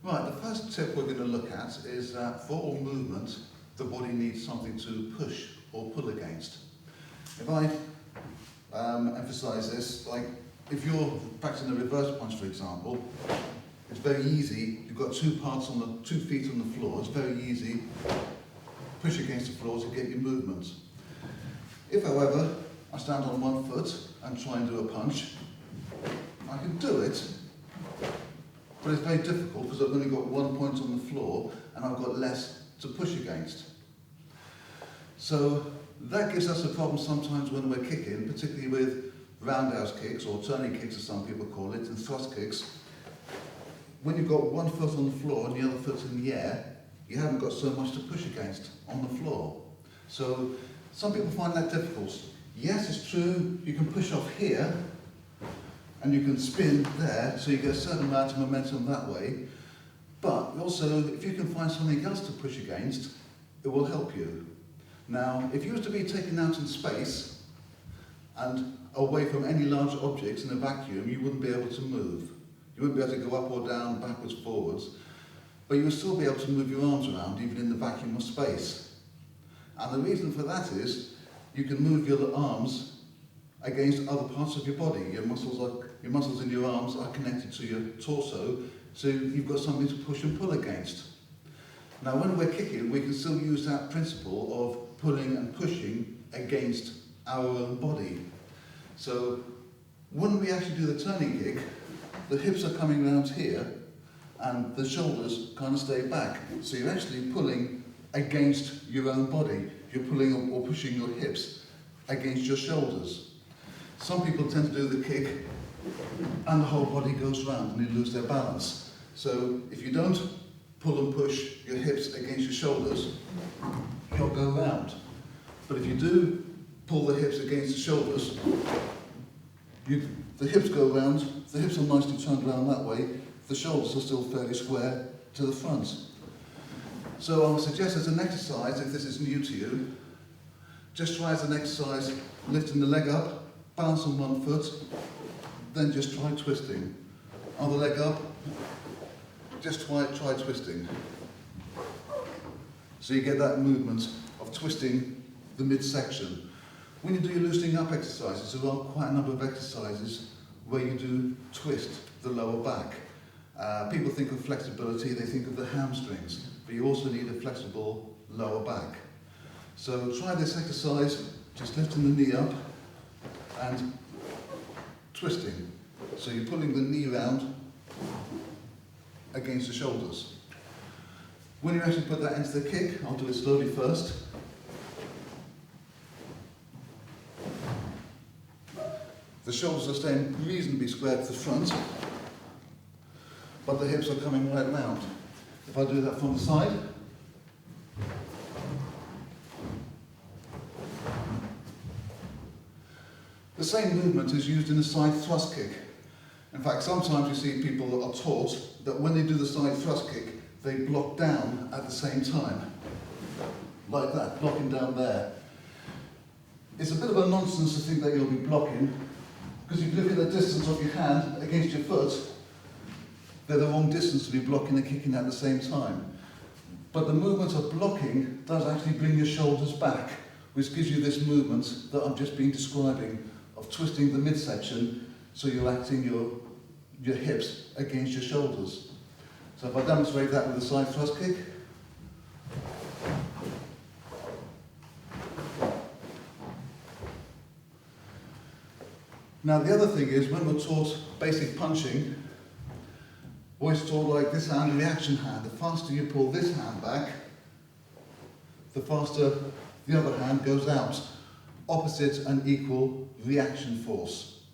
Right, the first tip we're going to look at is that for all movement, the body needs something to push or pull against. If I emphasise this, like if you're practicing a reverse punch, for example, it's very easy. You've got 2 feet on the floor. It's very easy. Push against the floor to get your movement. If, however, I stand on 1 foot and try and do a punch, I can do it, but it's very difficult because I've only got 1 point on the floor and I've got less to push against. So that gives us a problem sometimes when we're kicking, particularly with roundhouse kicks or turning kicks as some people call it, and thrust kicks. When you've got 1 foot on the floor and the other foot's in the air, you haven't got so much to push against on the floor. So some people find that difficult. Yes, it's true, you can push off here and you can spin there, so you get a certain amount of momentum that way. But also, if you can find something else to push against, it will help you. Now, if you were to be taken out in space and away from any large objects in a vacuum, you wouldn't be able to move. You wouldn't be able to go up or down, backwards, forwards, but you would still be able to move your arms around, even in the vacuum of space. And the reason for that is, you can move your arms against other parts of your body. Your muscles in your arms are connected to your torso, so you've got something to push and pull against. Now when we're kicking, we can still use that principle of pulling and pushing against our own body. So when we actually do the turning kick, the hips are coming round here and the shoulders kind of stay back. So you're actually pulling against your own body. You're pulling or pushing your hips against your shoulders. Some people tend to do the kick and the whole body goes round and they lose their balance. So if you don't pull and push your hips against your shoulders, you'll go round. But if you do pull the hips against the shoulders, the hips go round, the hips are nicely turned around that way, the shoulders are still fairly square to the front. So I would suggest as an exercise, if this is new to you, just try as an exercise lifting the leg up, balance on 1 foot, then just try twisting. Other leg up, just try twisting. So you get that movement of twisting the midsection. When you do your loosening up exercises, there are quite a number of exercises where you do twist the lower back. People think of flexibility, they think of the hamstrings, but you also need a flexible lower back. So try this exercise, just lifting the knee up and twisting. So you're pulling the knee round against the shoulders. When you actually put that into the kick, I'll do it slowly first. The shoulders are staying reasonably square to the front, but the hips are coming right round. If I do that from the side, the same movement is used in a side thrust kick. In fact, sometimes you see people that are taught that when they do the side thrust kick, they block down at the same time. Like that, blocking down there. It's a bit of a nonsense to think that you'll be blocking, because if you look at the distance of your hand against your foot, they're the wrong distance to be blocking and kicking at the same time. But the movement of blocking does actually bring your shoulders back, which gives you this movement that I've just been describing, of twisting the midsection so you're acting your hips against your shoulders. So if I demonstrate that with a side thrust kick. Now the other thing is, when we're taught basic punching, we're always taught like this hand, reaction hand. The faster you pull this hand back, the faster the other hand goes out. Opposite and equal reaction force.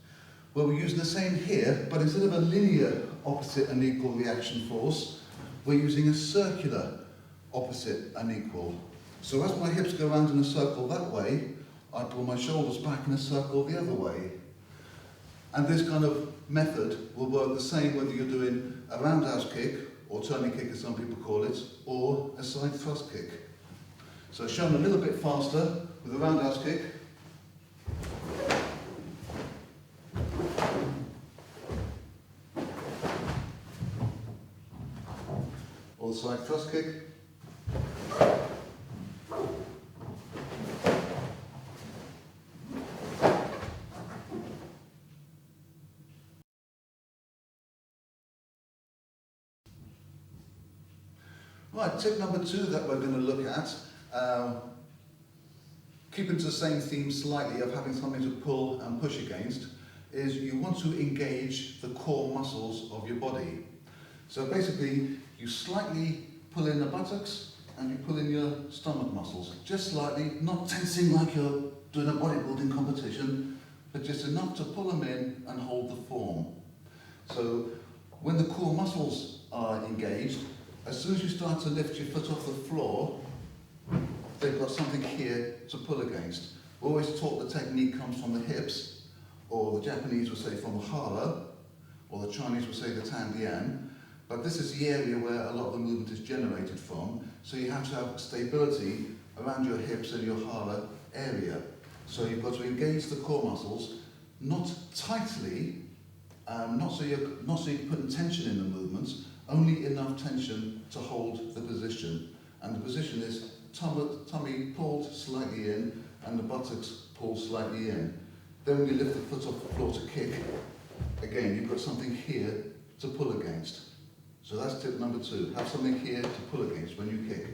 Well, we're using the same here, but instead of a linear opposite and equal reaction force, we're using a circular opposite and equal. So as my hips go around in a circle that way, I pull my shoulders back in a circle the other way. And this kind of method will work the same whether you're doing a roundhouse kick, or turning kick as some people call it, or a side thrust kick. So shown a little bit faster with a roundhouse kick. side thrust kick. Right, tip number 2 that we're going to look at, keeping to the same theme slightly of having something to pull and push against, is you want to engage the core muscles of your body. So basically, you slightly pull in the buttocks and you pull in your stomach muscles, just slightly, not tensing like you're doing a bodybuilding competition, but just enough to pull them in and hold the form. So when the core muscles are engaged, as soon as you start to lift your foot off the floor, they've got something here to pull against. We're always taught the technique comes from the hips, or the Japanese would say from the hara, or the Chinese would say the tandian, but this is the area where a lot of the movement is generated from, so you have to have stability around your hips and your hara area. So you've got to engage the core muscles, not tightly, not so you're putting tension in the movements, only enough tension to hold the position. And the position is tummy pulled slightly in and the buttocks pulled slightly in. Then when you lift the foot off the floor to kick, again, you've got something here to pull against. So that's tip number 2. Have something here to pull against when you kick.